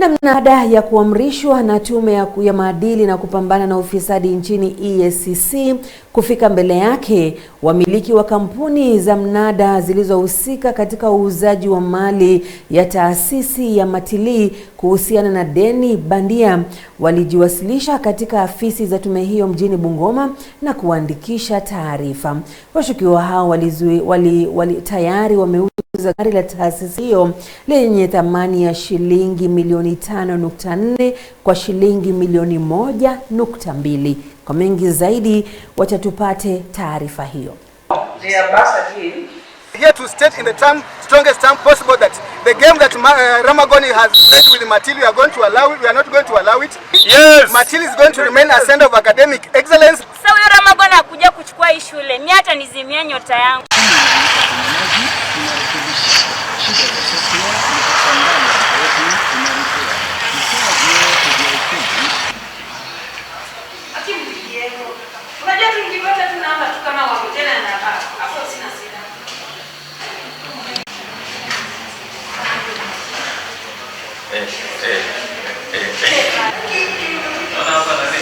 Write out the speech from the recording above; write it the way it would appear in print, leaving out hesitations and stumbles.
Baada ya kuamrishwa na Tume ya Maadili na Kupambana na Ufisadi nchini EACC kufika mbele yake, wamiliki wa kampuni za mnada zilizohusika katika uuzaji wa mali ya taasisi ya Matilii kuhusiana na deni bandia walijiwasilisha katika afisi za tume hiyo mjini Bungoma na kuandikisha taarifa. Washukiwa hao tayari wameuza gari la taasisi hiyo lenye thamani ya shilingi milioni 5.4 kwa shilingi milioni 1.2. Kwa mengi zaidi wacha tupate taarifa hiyo. Here to state in the strongest term possible that the game that Ramagoni has played with Matilii, we are going to allow it. We are not going to allow it. Yes. Matilii is going to remain a center of academic excellence. Sasa huyo Ramagoni akuja kuchukua hii shule, mimi hata nizimia nyota yangu. Naona hapa